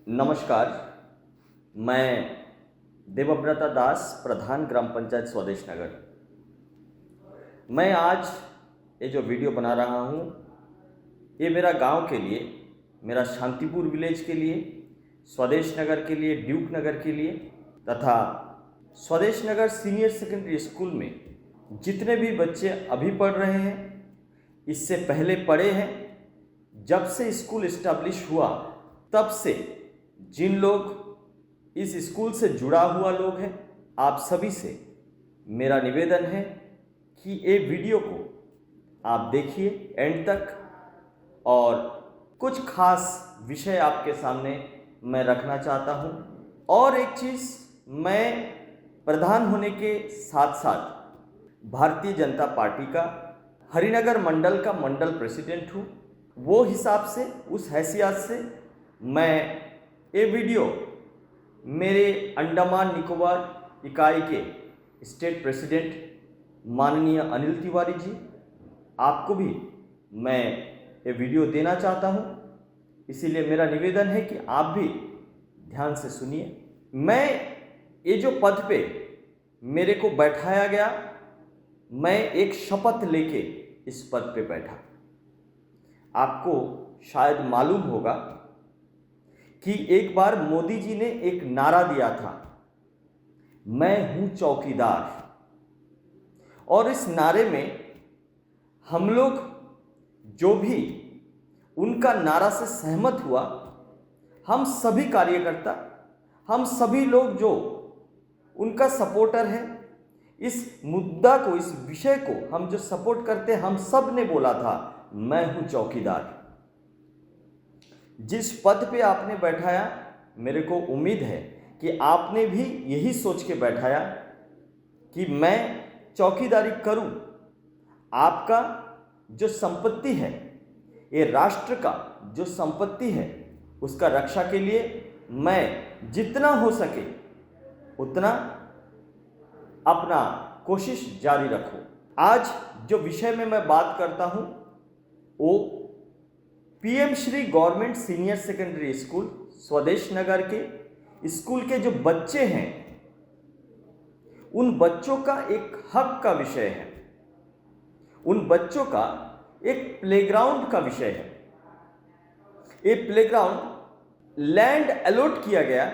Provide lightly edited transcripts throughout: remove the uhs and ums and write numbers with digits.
नमस्कार। मैं देवव्रता दास, प्रधान ग्राम पंचायत स्वदेश नगर। मैं आज ये जो वीडियो बना रहा हूँ, ये मेरा गांव के लिए, मेरा शांतिपुर विलेज के लिए, स्वदेश नगर के लिए, ड्यूक नगर के लिए तथा स्वदेश नगर सीनियर सेकेंडरी स्कूल में जितने भी बच्चे अभी पढ़ रहे हैं, इससे पहले पढ़े हैं, जब से स्कूल इस्टेब्लिश हुआ तब से जिन लोग इस स्कूल से जुड़ा हुआ लोग हैं, आप सभी से मेरा निवेदन है कि ये वीडियो को आप देखिए एंड तक, और कुछ खास विषय आपके सामने मैं रखना चाहता हूँ। और एक चीज़, मैं प्रधान होने के साथ साथ भारतीय जनता पार्टी का हरिनगर मंडल का मंडल प्रेसिडेंट हूँ। वो हिसाब से, उस हैसियत से मैं ये वीडियो मेरे अंडमान निकोबार इकाई के स्टेट प्रेसिडेंट माननीय अनिल तिवारी जी, आपको भी मैं ये वीडियो देना चाहता हूँ। इसीलिए मेरा निवेदन है कि आप भी ध्यान से सुनिए। मैं ये जो पद पे मेरे को बैठाया गया, मैं एक शपथ लेके इस पद पे बैठा। आपको शायद मालूम होगा कि एक बार मोदी जी ने एक नारा दिया था, मैं हूं चौकीदार। और इस नारे में हम लोग जो भी उनका नारा से सहमत हुआ, हम सभी कार्यकर्ता, हम सभी लोग जो उनका सपोर्टर हैं, इस मुद्दा को, इस विषय को हम जो सपोर्ट करते हैं, हम सब ने बोला था मैं हूं चौकीदार। जिस पद पे आपने बैठाया, मेरे को उम्मीद है कि आपने भी यही सोच के बैठाया कि मैं चौकीदारी करूं। आपका जो संपत्ति है, ये राष्ट्र का जो संपत्ति है, उसका रक्षा के लिए मैं जितना हो सके उतना अपना कोशिश जारी रखूं। आज जो विषय में मैं बात करता हूं, वो PM Shri government senior secondary school स्वदेश नगर के स्कूल के जो बच्चे हैं, उन बच्चों का एक हक का विषय है, उन बच्चों का एक प्लेग्राउंड का विषय है। ये प्लेग्राउंड लैंड अलॉट किया गया,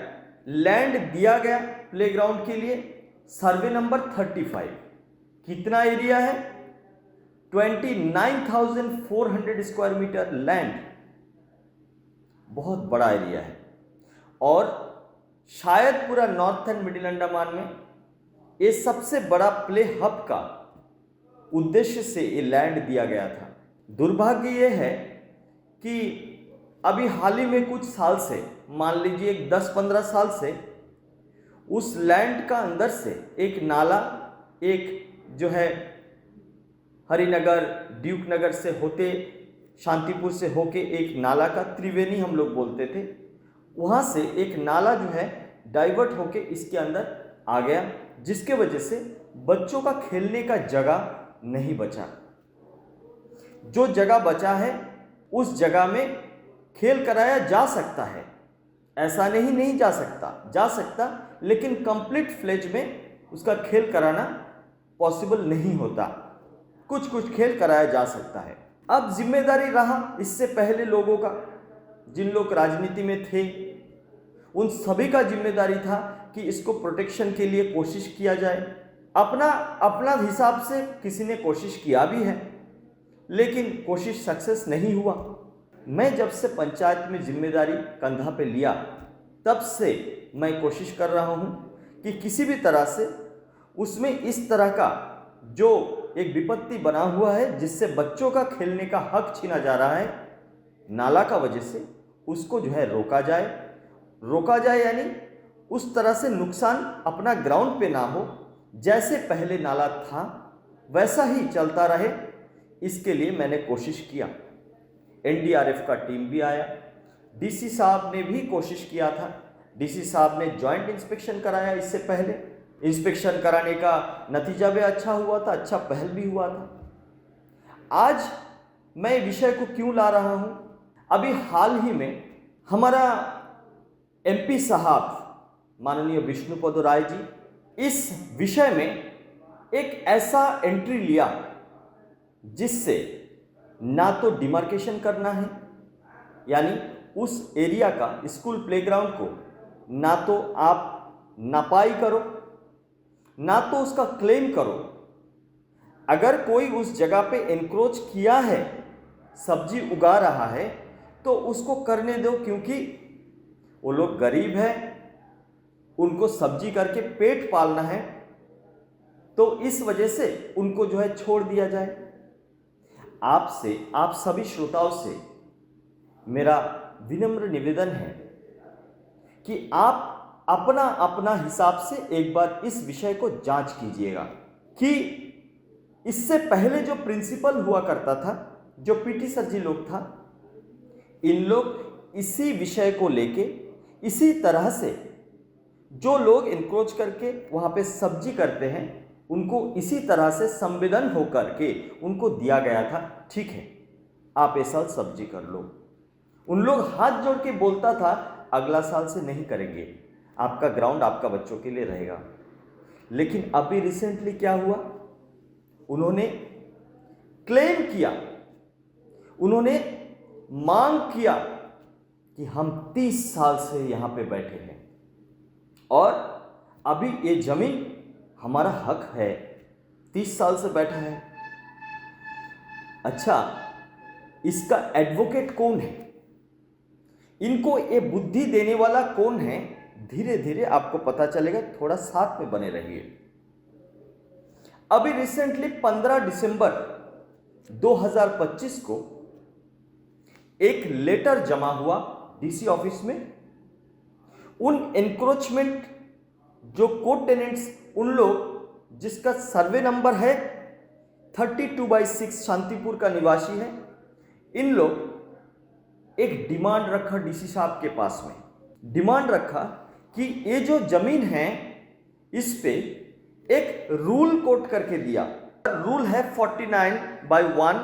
लैंड दिया गया प्लेग्राउंड के लिए, सर्वे नंबर 35। कितना एरिया है? 29,400 स्क्वायर मीटर लैंड। बहुत बड़ा एरिया है और शायद पूरा नॉर्थ एंड मिडिल अंडमान में ये सबसे बड़ा प्ले हब का उद्देश्य से ये लैंड दिया गया था। दुर्भाग्य ये है कि अभी हाल ही में कुछ साल से, मान लीजिए 10-15 साल से, उस लैंड का अंदर से एक नाला, एक जो है हरिनगर ड्यूक नगर से होते, शांतिपुर से होके एक नाला का, त्रिवेणी हम लोग बोलते थे, वहाँ से एक नाला जो है डाइवर्ट होके इसके अंदर आ गया, जिसके वजह से बच्चों का खेलने का जगह नहीं बचा। जो जगह बचा है उस जगह में खेल कराया जा सकता है, ऐसा नहीं जा सकता, लेकिन कंप्लीट फ्लेज में उसका खेल कराना पॉसिबल नहीं होता। कुछ खेल कराया जा सकता है। अब जिम्मेदारी रहा इससे पहले लोगों का, जिन लोग राजनीति में थे, उन सभी का जिम्मेदारी था कि इसको प्रोटेक्शन के लिए कोशिश किया जाए। अपना हिसाब से किसी ने कोशिश किया भी है, लेकिन कोशिश सक्सेस नहीं हुआ। मैं जब से पंचायत में जिम्मेदारी कंधा पे लिया, तब से मैं कोशिश कर रहा हूँ कि किसी भी तरह से उसमें इस तरह का जो एक विपत्ति बना हुआ है, जिससे बच्चों का खेलने का हक छीना जा रहा है नाला का वजह से, उसको जो है रोका जाए, यानी उस तरह से नुकसान अपना ग्राउंड पे ना हो, जैसे पहले नाला था वैसा ही चलता रहे। इसके लिए मैंने कोशिश किया। एनडीआरएफ का टीम भी आया, डीसी साहब ने भी कोशिश किया था। डीसी साहब ने जॉइंट इंस्पेक्शन कराया, इससे पहले इंस्पेक्शन कराने का नतीजा भी अच्छा हुआ था, अच्छा पहल भी हुआ था। आज मैं विषय को क्यों ला रहा हूं? अभी हाल ही में हमारा एमपी साहब माननीय विष्णुपद राय जी इस विषय में एक ऐसा एंट्री लिया जिससे ना तो डिमार्केशन करना है, यानी उस एरिया का स्कूल प्लेग्राउंड को ना तो आप नापाई करो, ना तो उसका क्लेम करो। अगर कोई उस जगह पे एनक्रोच किया है, सब्जी उगा रहा है, तो उसको करने दो, क्योंकि वो लोग गरीब हैं, उनको सब्जी करके पेट पालना है, तो इस वजह से उनको जो है छोड़ दिया जाए। आपसे, आप सभी श्रोताओं से मेरा विनम्र निवेदन है कि आप अपना अपना हिसाब से एक बार इस विषय को जांच कीजिएगा कि इससे पहले जो प्रिंसिपल हुआ करता था, जो पीटी सर जी लोग था, इन लोग इसी विषय को लेके इसी तरह से जो लोग इंक्रोच करके वहां पे सब्जी करते हैं उनको इसी तरह से संवेदन होकर के उनको दिया गया था। ठीक है, आप इस साल सब्जी कर लो। उन लोग हाथ जोड़ के बोलता था अगला साल से नहीं करेंगे, आपका ग्राउंड आपका बच्चों के लिए रहेगा। लेकिन अभी रिसेंटली क्या हुआ, उन्होंने क्लेम किया, उन्होंने मांग किया कि हम 30 साल से यहां पे बैठे हैं और अभी ये जमीन हमारा हक है, 30 साल से बैठा है। अच्छा, इसका एडवोकेट कौन है, इनको ये बुद्धि देने वाला कौन है, धीरे धीरे आपको पता चलेगा। थोड़ा साथ में बने रहिए। अभी रिसेंटली 15 दिसंबर 2025 को एक लेटर जमा हुआ डीसी ऑफिस में। उन एनक्रोचमेंट जो को टेनेंट्स, उन लोग जिसका सर्वे नंबर है 32/6 शांतिपुर का निवासी है, इन लोग एक डिमांड रखा डीसी साहब के पास में। डिमांड रखा कि ये जो जमीन है इस पे एक रूल कोट करके दिया। रूल है 49/1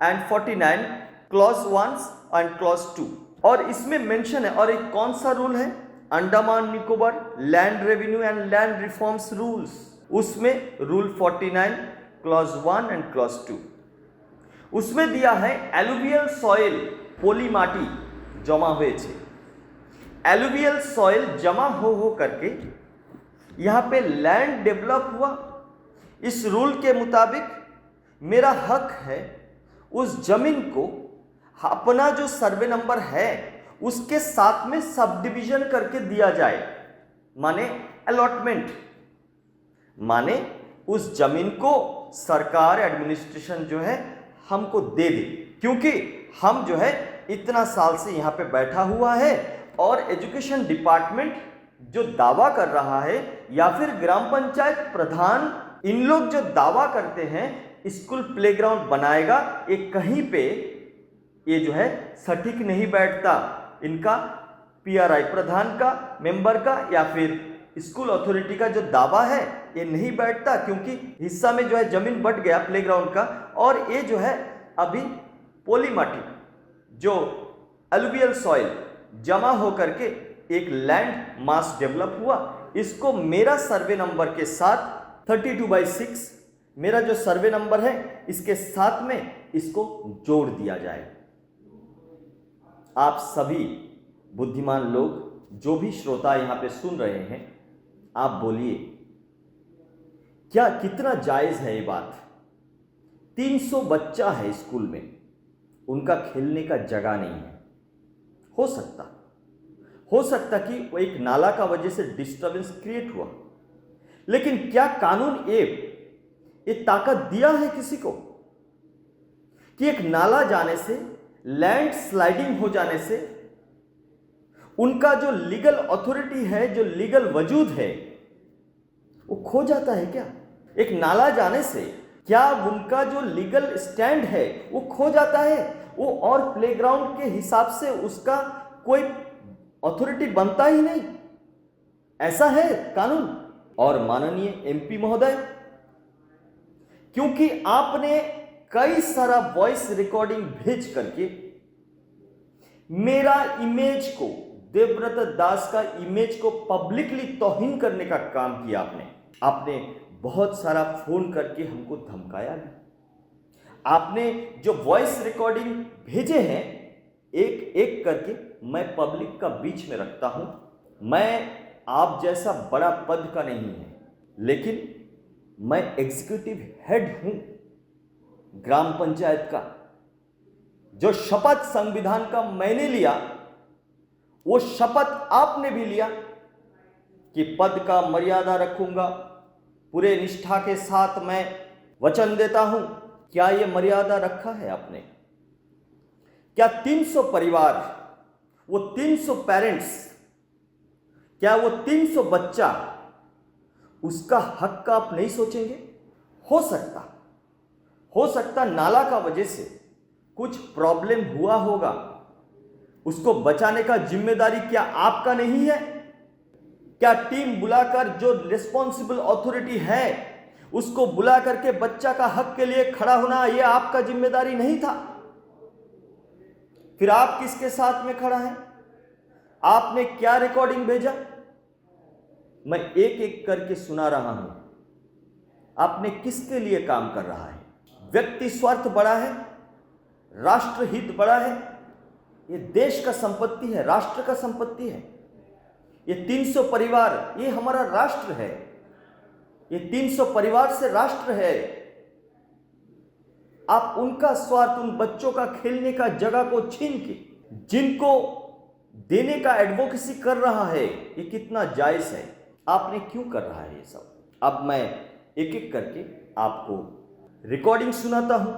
एंड 49 क्लॉज 1 एंड क्लॉज 2, और इसमें मेंशन है। और एक कौन सा रूल है, Andaman Nicobar land revenue and land reforms rules, उसमें रूल 49 क्लॉज 1 एंड क्लॉज 2 उसमें दिया है एलुवियल सॉइल पोली माटी जमा हुए छे। एलुवियल सॉइल जमा हो करके यहां पे लैंड डेवलप हुआ। इस रूल के मुताबिक मेरा हक है उस जमीन को अपना जो सर्वे नंबर है उसके साथ में सब डिवीजन करके दिया जाए, माने अलॉटमेंट, माने उस जमीन को सरकार एडमिनिस्ट्रेशन जो है हमको दे दे, क्योंकि हम जो है इतना साल से यहां पे बैठा हुआ है। और एजुकेशन डिपार्टमेंट जो दावा कर रहा है या फिर ग्राम पंचायत प्रधान, इन लोग जो दावा करते हैं स्कूल प्लेग्राउंड बनाएगा, ये कहीं पे ये जो है सटीक नहीं बैठता। इनका पीआरआई प्रधान का, मेंबर का या फिर स्कूल अथॉरिटी का जो दावा है ये नहीं बैठता, क्योंकि हिस्सा में जो है जमीन बट गया प्लेग्राउंड का। और ये जो है अभी पोली माटी जो अलुवियल सॉइल जमा होकर के एक लैंड मास डेवलप हुआ, इसको मेरा सर्वे नंबर के साथ 32/6 मेरा जो सर्वे नंबर है इसके साथ में इसको जोड़ दिया जाए। आप सभी बुद्धिमान लोग जो भी श्रोता यहां पे सुन रहे हैं, आप बोलिए क्या कितना जायज है ये बात। 300 बच्चा है स्कूल में, उनका खेलने का जगह नहीं है। हो सकता कि वो एक नाला का वजह से डिस्टरबेंस क्रिएट हुआ, लेकिन क्या कानून ये ताकत दिया है किसी को कि एक नाला जाने से, लैंड स्लाइडिंग हो जाने से उनका जो लीगल अथॉरिटी है, जो लीगल वजूद है, वो खो जाता है क्या? एक नाला जाने से क्या उनका जो लीगल स्टैंड है वो खो जाता है? वो और प्लेग्राउंड के हिसाब से उसका कोई अथॉरिटी बनता ही नहीं, ऐसा है कानून। और माननीय एमपी महोदय, क्योंकि आपने कई सारा वॉइस रिकॉर्डिंग भेज करके मेरा इमेज को देवव्रत दास का इमेज को पब्लिकली तौहीन करने का काम किया आपने बहुत सारा फोन करके हमको धमकाया भी। आपने जो वॉइस रिकॉर्डिंग भेजे हैं एक एक करके मैं पब्लिक का बीच में रखता हूं। मैं आप जैसा बड़ा पद का नहीं है, लेकिन मैं एग्जीक्यूटिव हेड हूं ग्राम पंचायत का। जो शपथ संविधान का मैंने लिया, वो शपथ आपने भी लिया कि पद का मर्यादा रखूंगा, पूरे निष्ठा के साथ मैं वचन देता हूं। क्या ये मर्यादा रखा है आपने? क्या 300 परिवार, वो 300 पेरेंट्स, क्या वो 300 बच्चा, उसका हक का आप नहीं सोचेंगे? हो सकता नाला का वजह से कुछ प्रॉब्लम हुआ होगा, उसको बचाने का जिम्मेदारी क्या आपका नहीं है? क्या टीम बुलाकर जो रिस्पॉन्सिबल अथॉरिटी है उसको बुला करके बच्चा का हक के लिए खड़ा होना यह आपका जिम्मेदारी नहीं था? फिर आप किसके साथ में खड़ा है? आपने क्या रिकॉर्डिंग भेजा? मैं एक एक करके सुना रहा हूं। आपने किसके लिए काम कर रहा है? व्यक्ति स्वार्थ बड़ा है, राष्ट्रहित बड़ा है? ये देश का संपत्ति है, राष्ट्र का संपत्ति है। ये 300 परिवार, ये हमारा राष्ट्र है। ये 300 परिवार से राष्ट्र है। आप उनका स्वार्थ, उन बच्चों का खेलने का जगह को छीन के जिनको देने का एडवोकेसी कर रहा है, ये कितना जायज है? आपने क्यों कर रहा है ये सब? अब मैं एक एक करके आपको रिकॉर्डिंग सुनाता हूं,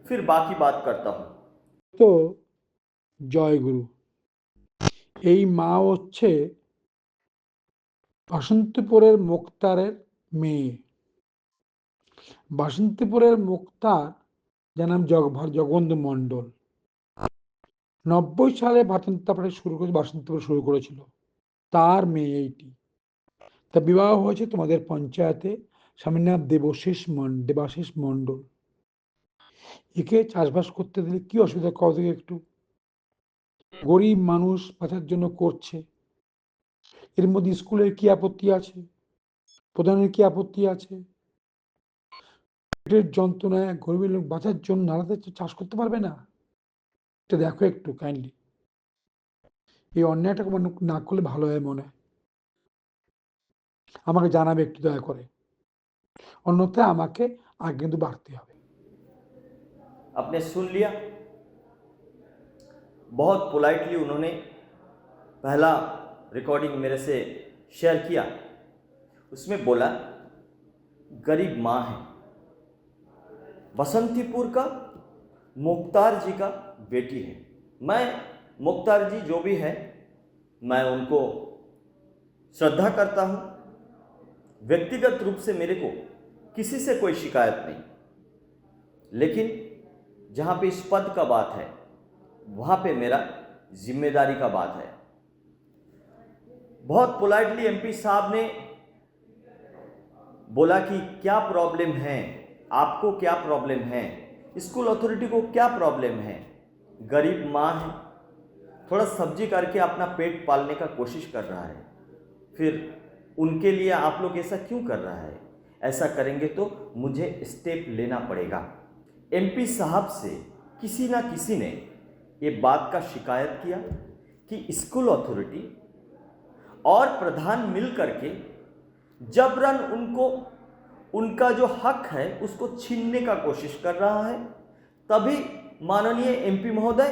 फिर बाकी बात करता हूं। তো জয়গুরু। এই মা হচ্ছে বাসন্তীপুরের মুক্তারের মেয়ে। বাসন্তীপুরের মুক্তার যার নাম জগবন্ধু মণ্ডল 90 সালে বাসন্তীপুর শুরু করেছিল। তার মেয়ে এইটি। তা বিবাহ হয়েছে তোমাদের পঞ্চায়েতে, স্বামীর নাম দেবাশিস মণ্ডল। একে চাষবাস করতে দিলে কি অসুবিধা কত একটু? গরিব মানুষ বাঁচার জন্য করছে, এর মধ্যে স্কুলের কি আপত্তি আছে? প্রধানের কি আপত্তি আছে? পেটের যন্ত্রণায় গরিবের লোক বাঁচার জন্য আলাদা চাষ করতে পারবে না? এটা দেখো একটু কাইন্ডলি। এই অন্যায়টা না করলে ভালো হয় মনে হয়। আমাকে জানাবে একটু দয়া করে, অন্যথায় আমাকে আগে কিন্তু বাড়তে হবে। आपने सुन लिया। बहुत पोलाइटली उन्होंने पहला रिकॉर्डिंग मेरे से शेयर किया। उसमें बोला गरीब माँ है, बसंतीपुर का मुख्तार जी का बेटी है। मैं मुख्तार जी जो भी है, मैं उनको श्रद्धा करता हूँ। व्यक्तिगत रूप से मेरे को किसी से कोई शिकायत नहीं, लेकिन जहाँ पे इस पद का बात है वहाँ पे मेरा जिम्मेदारी का बात है। बहुत पोलाइटली एमपी साहब ने बोला कि क्या प्रॉब्लम है, आपको क्या प्रॉब्लम है, स्कूल अथॉरिटी को क्या प्रॉब्लम है? गरीब माँ है, थोड़ा सब्जी करके अपना पेट पालने का कोशिश कर रहा है, फिर उनके लिए आप लोग ऐसा क्यों कर रहा है? ऐसा करेंगे तो मुझे स्टेप लेना पड़ेगा। एमपी साहब से किसी ना किसी ने ये बात का शिकायत किया कि स्कूल अथॉरिटी और प्रधान मिल करके जबरन उनको उनका जो हक है उसको छीनने का कोशिश कर रहा है। तभी माननीय एमपी महोदय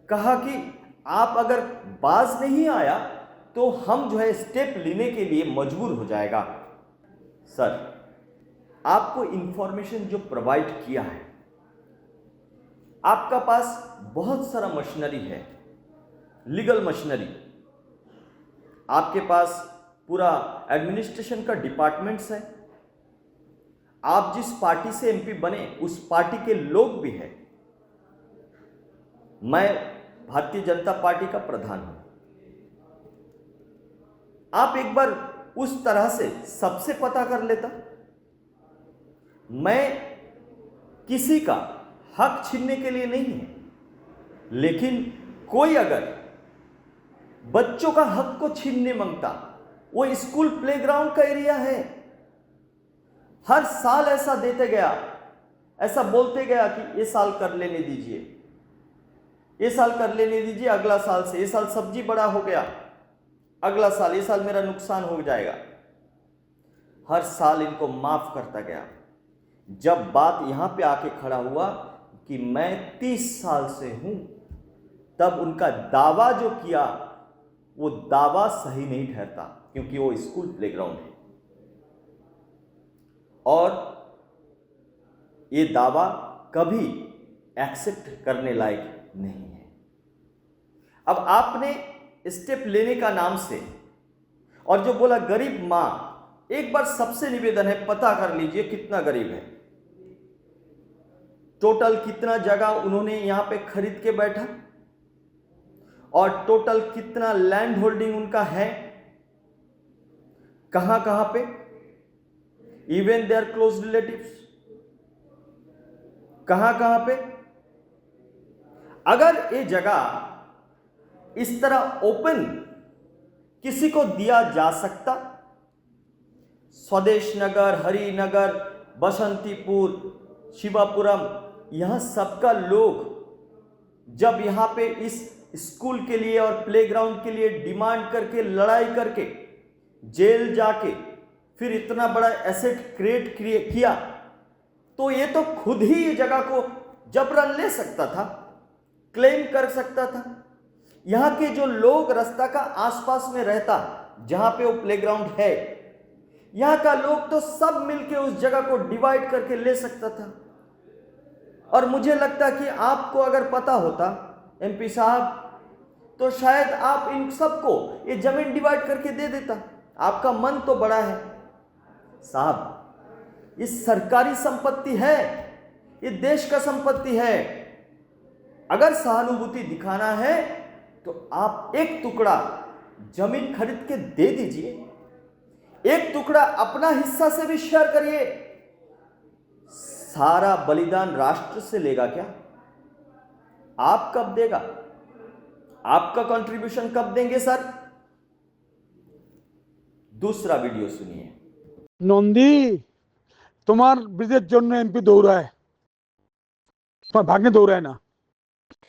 कहा कि आप अगर बाज नहीं आया तो हम जो है स्टेप लेने के लिए मजबूर हो जाएगा। सर, आपको इंफॉर्मेशन जो प्रोवाइड किया है, आपका पास बहुत सारा मशीनरी है, लीगल मशीनरी, आपके पास पूरा एडमिनिस्ट्रेशन का डिपार्टमेंट्स है, आप जिस पार्टी से एमपी बने उस पार्टी के लोग भी हैं। मैं भारतीय जनता पार्टी का प्रधान हूं। आप एक बार उस तरह से सबसे पता कर लेता। मैं किसी का हक छीनने के लिए नहीं है, लेकिन कोई अगर बच्चों का हक को छीनने मांगता। वो स्कूल प्लेग्राउंड का एरिया है। हर साल ऐसा देते गया, ऐसा बोलते गया कि ये साल कर लेने दीजिए, ये साल कर लेने दीजिए, अगला साल से, ये साल सब्जी बड़ा हो गया, अगला साल, ये साल मेरा नुकसान हो जाएगा। हर साल इनको माफ करता गया। जब बात यहां पे आके खड़ा हुआ कि मैं 30 साल से हूं, तब उनका दावा जो किया वो दावा सही नहीं ठहरता, क्योंकि वो स्कूल प्लेग्राउंड है और ये दावा कभी एक्सेप्ट करने लायक नहीं है। अब आपने स्टेप लेने का नाम से, और जो बोला गरीब मां, एक बार सबसे निवेदन है, पता कर लीजिए कितना गरीब है, टोटल कितना जगह उन्होंने यहां पे खरीद के बैठा, और टोटल कितना लैंड होल्डिंग उनका है, कहां कहां पे, इवन देयर क्लोज रिलेटिव्स, कहां कहां पे। अगर ये जगह इस तरह ओपन किसी को दिया जा सकता, स्वदेश नगर, हरिनगर, बसंतीपुर, शिवापुरम, यहां सबका लोग जब यहां पे इस स्कूल के लिए और प्लेग्राउंड के लिए डिमांड करके, लड़ाई करके, जेल जाके फिर इतना बड़ा एसेट क्रिएट किया, तो ये तो खुद ही ये जगह को जबरन ले सकता था, क्लेम कर सकता था। यहां के जो लोग रास्ता का आसपास में रहता, जहां पे वो प्लेग्राउंड है, यहां का लोग तो सब मिलके उस जगह को डिवाइड करके ले सकता था। और मुझे लगता कि आपको अगर पता होता एमपी साहब, तो शायद आप इन सबको ये जमीन डिवाइड करके दे देता। आपका मन तो बड़ा है साहब, ये सरकारी संपत्ति है, ये देश का संपत्ति है। अगर सहानुभूति दिखाना है तो आप एक टुकड़ा जमीन खरीद के दे दीजिए, एक टुकड़ा अपना हिस्सा से भी शेयर करिए। सारा बलिदान राष्ट्र से लेगा क्या? आप कब देगा? आपका कंट्रीब्यूशन कब देंगे सर? दूसरा वीडियो सुनिए। নন্দী, তোমার ব্রিজের জন্য এমপি দৌড়ায়, তোমার ভাগ্নে দৌড়ায় না।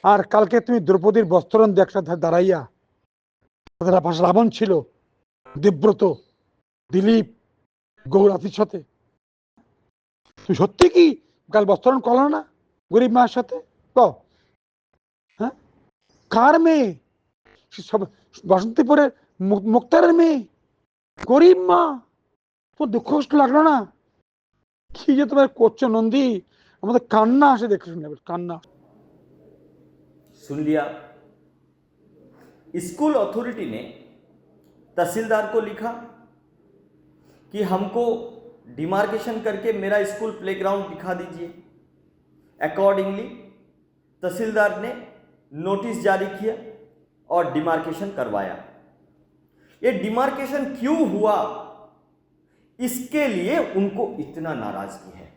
আর কালকে তুমি দ্রৌপদীর বস্ত্রণ একসাথে দাঁড়াইয়া, তাদের পাশে রাবণ ছিল, দেবব্রত, দিলীপ, গৌরাতির সাথে, তুমি সত্যি কি কাল বস্ত্রণ করলো না গরিব মায়ের সাথে? হ্যাঁ, কার মেয়ে? সব বসন্তীপুরের মুক্তারের মেয়ে, গরিব মা। তোর দুঃখ কষ্ট লাগলো না? কি যে তোমার করছো নন্দী, আমাদের কান্না আসে দেখে শুনে, কান্না। सुन लिया। स्कूल अथॉरिटी ने तहसीलदार को लिखा कि हमको डिमार्केशन करके मेरा स्कूल प्लेग्राउंड दिखा दीजिए। अकॉर्डिंगली तहसीलदार ने नोटिस जारी किया और डिमार्केशन करवाया। ये डिमार्केशन क्यों हुआ, इसके लिए उनको इतना नाराजगी है।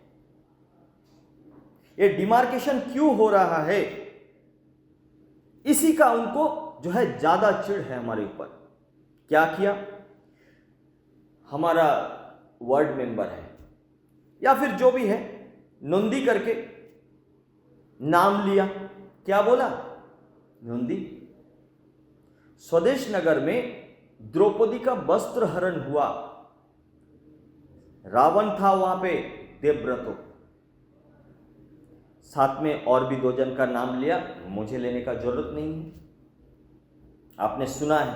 ये डिमार्केशन क्यों हो रहा है, इसी का उनको जो है ज्यादा चिढ़ है हमारे ऊपर। क्या किया? हमारा वार्ड मेंबर है या फिर जो भी है, नंदी करके नाम लिया। क्या बोला? नंदी। स्वदेश नगर में द्रौपदी का वस्त्र हरण हुआ, रावण था वहां पे, देवव्रतो, साथ में और भी 2 जन का नाम लिया, मुझे लेने का जरूरत नहीं है, आपने सुना है।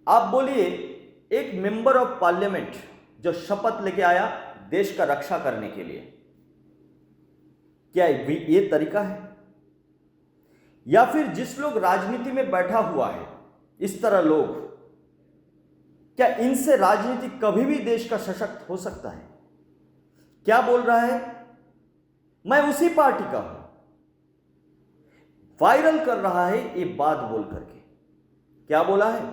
आप बोलिए, एक मेंबर ऑफ पार्लियामेंट जो शपथ लेके आया देश का रक्षा करने के लिए, क्या ये तरीका है? या फिर जिस लोग राजनीति में बैठा हुआ है, इस तरह लोग, क्या इनसे राजनीति कभी भी देश का सशक्त हो सकता है? क्या बोल रहा है? मैं उसी पार्टी का हूं, वायरल कर रहा है ये बात बोल करके। क्या बोला है?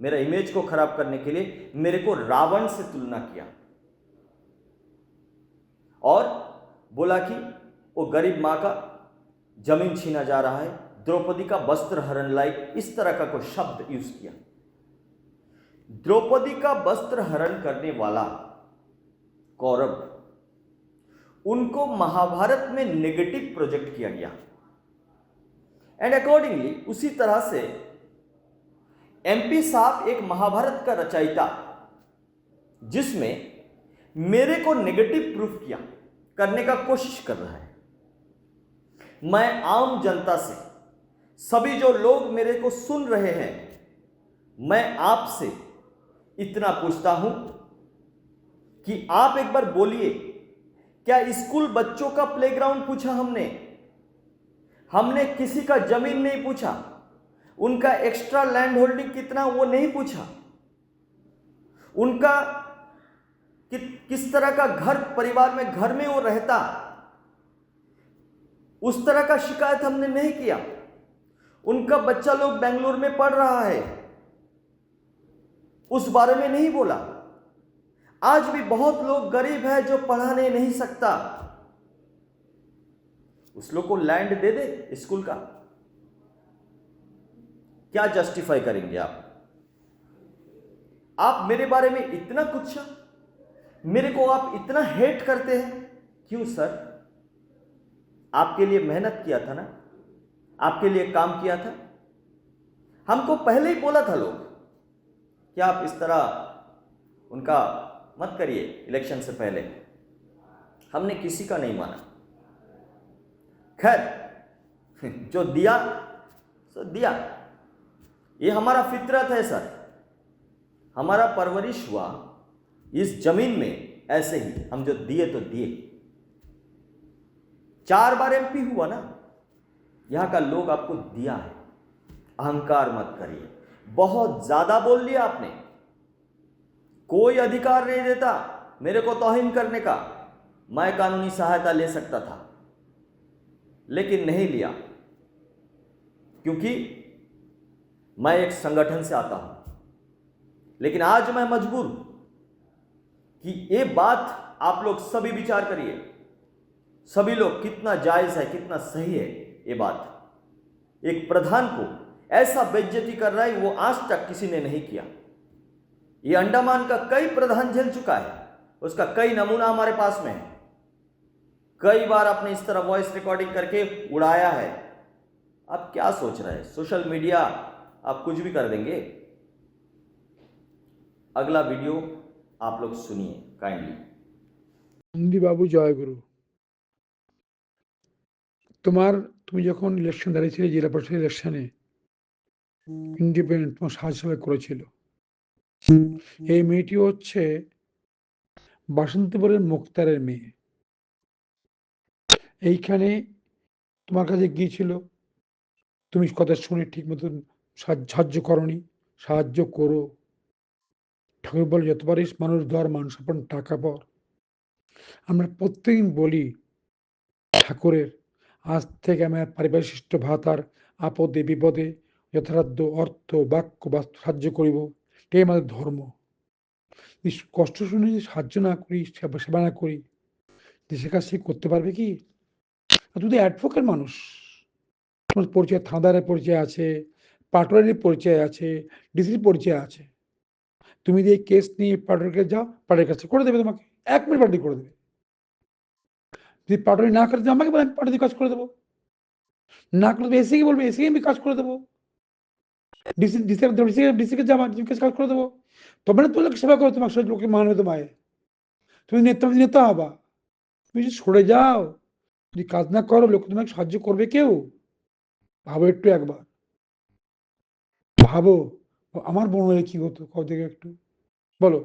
मेरा इमेज को खराब करने के लिए मेरे को रावण से तुलना किया और बोला कि वो गरीब मां का जमीन छीना जा रहा है, द्रौपदी का वस्त्र हरण लाइक इस तरह का कोई शब्द यूज किया। द्रौपदी का वस्त्र हरण करने वाला कौरव, उनको महाभारत में नेगेटिव प्रोजेक्ट किया गया। एंड अकॉर्डिंगली उसी तरह से एमपी साहब एक महाभारत का रचयिता, जिसमें मेरे को नेगेटिव प्रूफ किया करने का कोशिश कर रहा है। मैं आम जनता से, सभी जो लोग मेरे को सुन रहे हैं, मैं आपसे इतना पूछता हूं कि आप एक बार बोलिए, क्या स्कूल बच्चों का प्लेग्राउंड पूछा हमने? हमने किसी का जमीन नहीं पूछा, उनका एक्स्ट्रा लैंड होल्डिंग कितना वो नहीं पूछा, उनका किस तरह का घर परिवार में घर में वो रहता, उस तरह का शिकायत हमने नहीं किया। उनका बच्चा लोग बेंगलुरु में पढ़ रहा है, उस बारे में नहीं बोला। आज भी बहुत लोग गरीब है जो पढ़ाने नहीं सकता, उस लोग को लैंड दे दे स्कूल का। क्या जस्टिफाई करेंगे आप? आप मेरे बारे में इतना कुछ, मेरे को आप इतना हेट करते हैं, क्यों सर? आपके लिए मेहनत किया था ना, आपके लिए काम किया था। हमको पहले ही बोला था लोग कि आप इस तरह उनका मत करिए इलेक्शन से पहले। हमने किसी का नहीं माना। खैर, जो दिया सो दिया, ये हमारा फितरत है सर। हमारा परवरिश हुआ इस जमीन में ऐसे ही, हम जो दिए तो दिए। 4 बार एमपी हुआ ना, यहां का लोग आपको दिया है। अहंकार मत करिए, बहुत ज्यादा बोल लिया आपने। कोई अधिकार नहीं देता मेरे को तौहीन करने का। मैं कानूनी सहायता ले सकता था, लेकिन नहीं लिया, क्योंकि मैं एक संगठन से आता हूं। लेकिन आज मैं मजबूर हूं कि ये बात आप लोग सभी विचार करिए, सभी लोग, कितना जायज है, कितना सही है ये बात। एक प्रधान को ऐसा बेइज्जती कर रहा है, वो आज तक किसी ने नहीं किया। ये अंडमान का कई प्रधान झेल चुका है, उसका कई नमूना हमारे पास में है। कई बार आपने इस तरह वॉइस रिकॉर्डिंग करके उड़ाया है। आप क्या सोच रहे हैं? सोशल मीडिया आप कुछ भी कर देंगे। अगला वीडियो आप लोग सुनिए काइंडली। नंदी बाबू जयगुरु, তুমি যখন ইলেকশন দাঁড়িয়েছিলে জেলা পরিষদ ইলেকশনে, ইন্ডিপেন্ডেন্ট তোমার সাজসভায় করেছিল। এই মেয়েটি হচ্ছে বাসন্তীপুরের মুক্তারের মেয়ে। এইখানে তোমার কাছে গিয়েছিল, তুমি কথা শুনে ঠিক মতন সাহায্য করনি। সাহায্য করো। ঠাকুর বলে, যত পারিস মানুষ ধর, মানুষ আপন টাকা পর। আমরা প্রত্যেকদিন বলি ঠাকুরের, আজ থেকে আমার পারিপার্শ্বিষ্ট ভাতার আপদে বিপদে যথাসাধ্য অর্থ বাক্য বাস্তু সাহায্য করিব, এটাই আমাদের ধর্ম। কষ্ট শুনে যদি সাহায্য না করি, সেবা না করি, দেশের কাজ সে করতে পারবে কি? তুই তো অ্যাডভোকেট মানুষ, তোমার পরিচয়, থানাদারের পরিচয় আছে, পাটোয়ারির পরিচয় আছে, ডিসির পরিচয় আছে। তুমি যদি এই কেস নিয়ে পাটোয়ারিকে যাও, পাটোয়ারির কাছে করে দেবে তোমাকে, 1 মিনিট পাটোয়ারি করে দেবে। যদি পাটোয়ারি না করে আমাকে বলে, আমি পাটোয়ারি কাজ করে দেবো। না করে দেবে এসিকে বলবে, এসিকে আমি কাজ করে দেবো। ডিসিকে যাবা, ডিসিকে কাজ করে দেবো। তবে না তুমি লোক সেবা করো, তোমার সাথে লোকে মানবে তোমায়। তুমি নেতা হবা। তুমি যদি সরে যাও, যদি কাজ না করো, লোক তোমাকে সাহায্য করবে কেউ? ভাবো একটু একবার, ভাবো। আমার বোন হলে কি হতো, কত থেকে একটু বলো।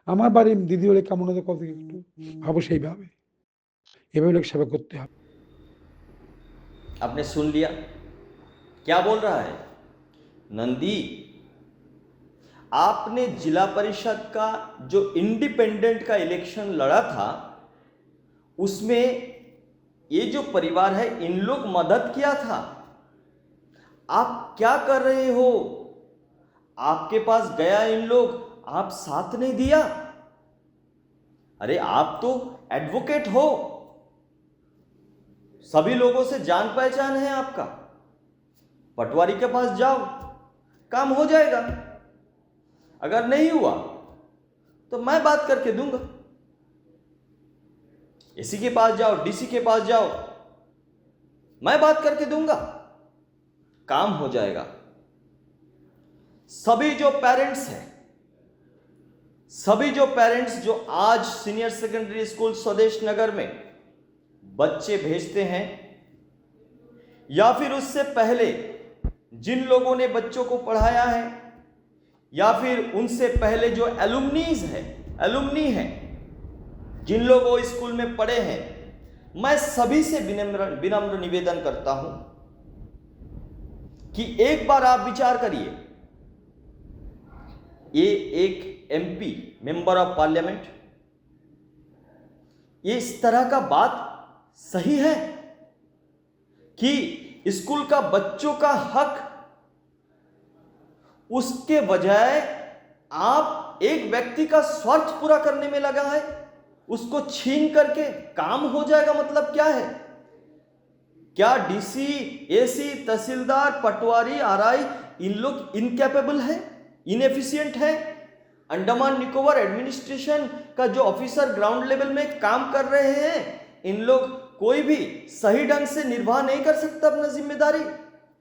আমার বাড়ির দিদি হলে কেমন হতো, কত থেকে একটু ভাবো। সেইভাবে এভাবে লোক সেবা করতে হবে। आपने सुन लिया क्या बोल रहा है नंदी? आपने जिला परिषद का जो इंडिपेंडेंट का इलेक्शन लड़ा था, उसमें ये जो परिवार है, इन लोग मदद किया था। आप क्या कर रहे हो? आपके पास गया इन लोग, आप साथ नहीं दिया। अरे आप तो एडवोकेट हो, सभी लोगों से जान पहचान है आपका। पटवारी के पास जाओ, काम हो जाएगा। अगर नहीं हुआ तो मैं बात करके दूंगा। एसी के पास जाओ, डीसी के पास जाओ, मैं बात करके दूंगा, काम हो जाएगा। सभी जो पेरेंट्स जो आज सीनियर सेकेंडरी स्कूल स्वदेश नगर में बच्चे भेजते हैं, या फिर उससे पहले जिन लोगों ने बच्चों को पढ़ाया है, या फिर उनसे पहले जो एलुमनी है, जिन लोग वो स्कूल में पढ़े हैं, मैं सभी से विनम्र निवेदन करता हूं कि एक बार आप विचार करिए, ये एक एमपी मेंबर ऑफ पार्लियामेंट, ये इस तरह का बात सही है कि स्कूल का बच्चों का हक, उसके बजाय आप एक व्यक्ति का स्वार्थ पूरा करने में लगा है, उसको छीन करके काम हो जाएगा। मतलब क्या है? क्या डीसी, एसी, तहसीलदार, पटवारी, आरआई इन लोग इनकैपेबल है, इनएफिशिएंट है? अंडमान निकोबार एडमिनिस्ट्रेशन का जो ऑफिसर ग्राउंड लेवल में काम कर रहे हैं, इन लोग कोई भी सही ढंग से निर्वाह नहीं कर सकता अपना जिम्मेदारी।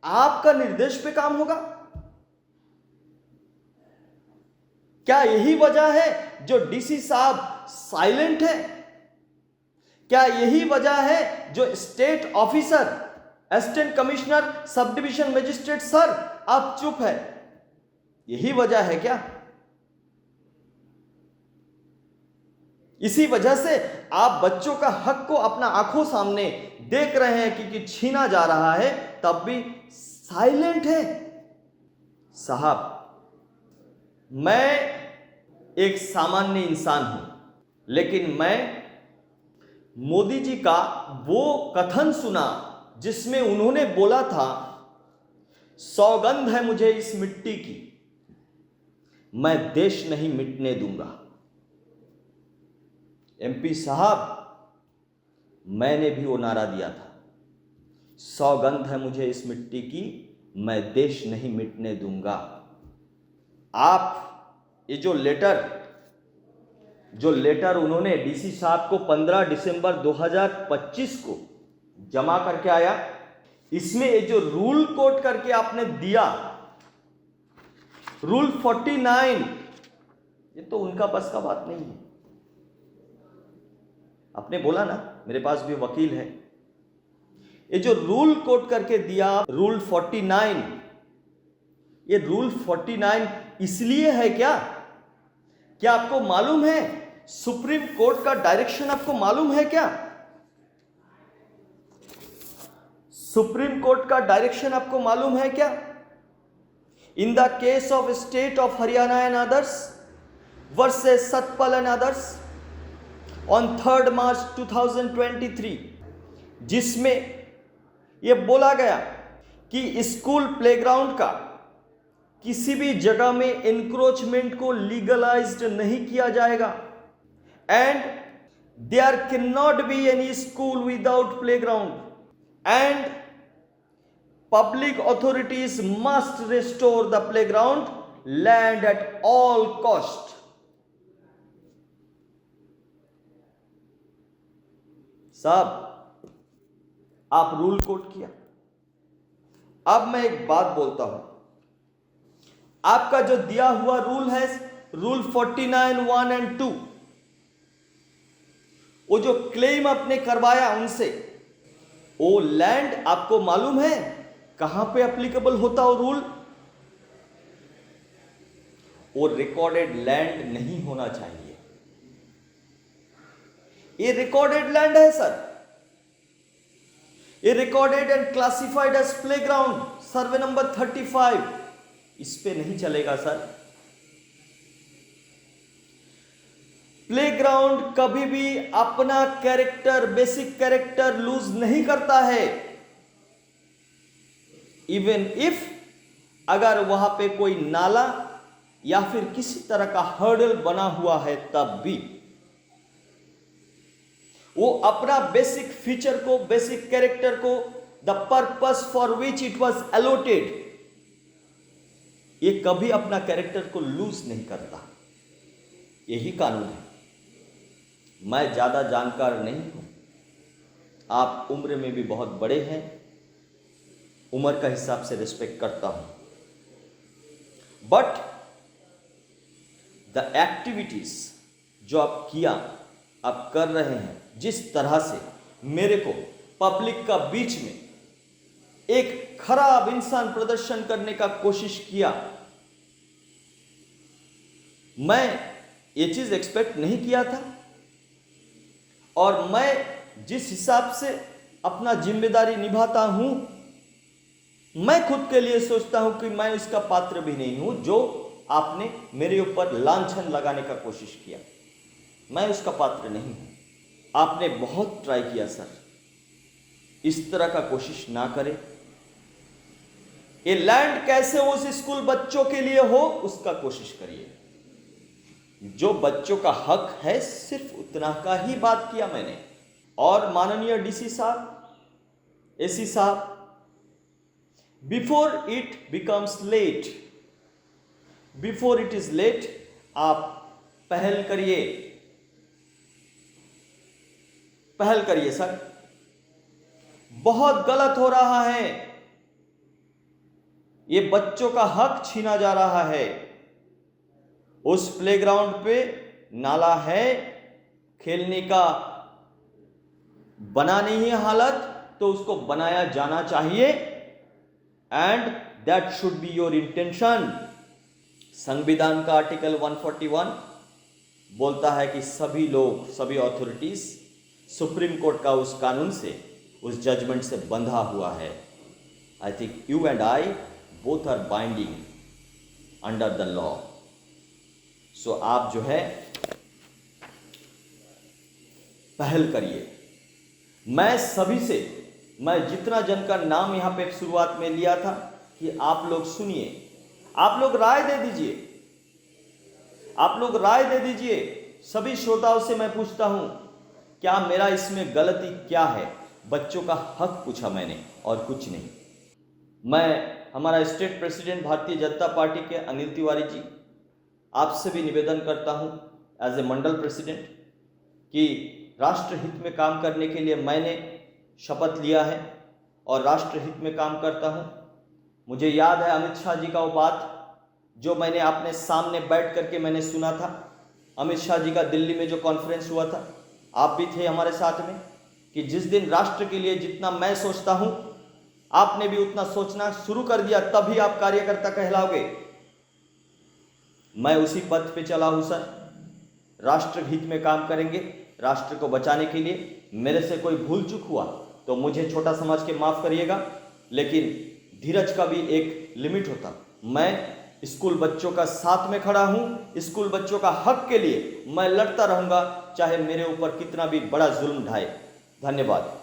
आपका निर्देश पे काम होगा। क्या यही वजह है जो डीसी साहब साइलेंट है? क्या यही वजह है जो state officer, assistant commissioner, sub division magistrate sir आप चुप है? यही वजह है क्या? इसी वजह से आप बच्चों का हक को अपना आंखों सामने देख रहे हैं कि छीना जा रहा है, तब भी साइलेंट है। साहब, मैं एक सामान्य इंसान हूं, लेकिन मैं मोदी जी का वो कथन सुना जिसमें उन्होंने बोला था, सौगंध है मुझे इस मिट्टी की, मैं देश नहीं मिटने दूंगा। एमपी साहब, मैंने भी वो नारा दिया था, सौगंध है मुझे इस मिट्टी की, मैं देश नहीं मिटने दूंगा। आप ये जो लेटर उन्होंने डीसी साहब को 15 दिसंबर 2025 को जमा करके आया, इसमें ये जो रूल कोट करके आपने दिया, रूल 49, ये तो उनका बस का बात नहीं है। आपने बोला ना, मेरे पास भी वकील है, ये जो रूल कोट करके दिया, रूल 49, ये रूल 49 इसलिए है क्या आपको मालूम है? सुप्रीम कोर्ट का डायरेक्शन आपको मालूम है क्या? सुप्रीम कोर्ट का डायरेक्शन आपको मालूम है क्या? In the case of state of Haryana and others versus Satpal and others on 3 मार्च 2023, जिसमें यह बोला गया कि स्कूल प्लेग्राउंड का किसी भी जगह में एनक्रोचमेंट को लीगलाइज्ड नहीं किया जाएगा, and there can not be any school without playground, and public authorities must restore the playground land at all cost. साहब, आप रूल कोट किया। अब मैं एक बात बोलता हूं, आपका जो दिया हुआ रूल है, रूल 49 1 एंड 2, वो जो क्लेम आपने करवाया उनसे, वो लैंड आपको मालूम है कहां पे एप्लीकेबल होता वो रूल? वो रिकॉर्डेड लैंड नहीं होना चाहिए। ये रिकॉर्डेड लैंड है सर, ये recorded and classified as playground, survey number 35, इस पे नहीं चलेगा सर। प्लेग्राउंड कभी भी अपना कैरेक्टर, बेसिक कैरेक्टर लूज नहीं करता है, इवन इफ अगर वहां पे कोई नाला या फिर किसी तरह का हर्डल बना हुआ है, तब भी वो अपना बेसिक फीचर को, बेसिक कैरेक्टर को the purpose for which it was allotted, ये कभी अपना कैरेक्टर को लूज नहीं करता। यही कानून है। मैं ज्यादा जानकार नहीं हूं, आप उम्र में भी बहुत बड़े हैं, उम्र का हिसाब से रिस्पेक्ट करता हूं, बट द एक्टिविटीज जो आप कर रहे हैं, जिस तरह से मेरे को पब्लिक का बीच में एक खराब इंसान प्रदर्शन करने का कोशिश किया, मैं ये चीज एक्सपेक्ट नहीं किया था। और मैं जिस हिसाब से अपना जिम्मेदारी निभाता हूं, मैं खुद के लिए सोचता हूं कि मैं उसका पात्र भी नहीं हूं जो आपने मेरे ऊपर लांछन लगाने का कोशिश किया। मैं उसका पात्र नहीं हूं। आपने बहुत ट्राई किया सर, इस तरह का कोशिश ना करें। ये लैंड कैसे उस स्कूल बच्चों के लिए हो, उसका कोशिश करिए। जो बच्चों का हक है, सिर्फ उतना का ही बात किया मैंने। और माननीय डीसी साहब, एसी साहब, before it becomes late, before it is late, आप पहल करिए सर। बहुत गलत हो रहा है, ये बच्चों का हक छीना जा रहा है। उस प्लेग्राउंड पे नाला है, खेलने का बना नहीं है हालत, तो उसको बनाया जाना चाहिए, and that should be your intention. संविधान का आर्टिकल 141 बोलता है कि सभी लोग, सभी अथॉरिटीज सुप्रीम कोर्ट का उस कानून से, उस जजमेंट से बंधा हुआ है। I think you and I both are binding under the law. So आप जो है पहल करिए। मैं सभी से, मैं जितना जन का नाम यहां पे शुरुआत में लिया था कि आप लोग सुनिए, आप लोग राय दे दीजिए, आप लोग राय दे दीजिए। सभी श्रोताओं से मैं पूछता हूं, क्या मेरा इसमें गलती क्या है? बच्चों का हक पूछा मैंने और कुछ नहीं। मैं हमारा state president Bharatiya Janata party के अनिल तिवारी जी, आपसे भी निवेदन करता हूं एज ए मंडल प्रेसिडेंट कि राष्ट्रहित में काम करने के लिए मैंने शपथ लिया है और राष्ट्रहित में काम करता हूं। मुझे याद है अमित शाह जी का वो बात जो मैंने अपने सामने बैठ करके मैंने सुना था। अमित शाह जी का दिल्ली में जो कॉन्फ्रेंस हुआ था, आप भी थे हमारे साथ में, कि जिस दिन राष्ट्र के लिए जितना मैं सोचता हूं, आपने भी उतना सोचना शुरू कर दिया, तभी आप कार्यकर्ता कहलाओगे। मैं उसी पथ पे चला हूं सर। राष्ट्र हित में काम करेंगे, राष्ट्र को बचाने के लिए। मेरे से कोई भूल चूक हुआ तो मुझे छोटा समझ के माफ करिएगा, लेकिन धीरज का भी एक लिमिट होता। मैं स्कूल बच्चों का साथ में खड़ा हूं, स्कूल बच्चों का हक के लिए मैं लड़ता रहूंगा, चाहे मेरे ऊपर कितना भी बड़ा जुल्म ढाए। धन्यवाद।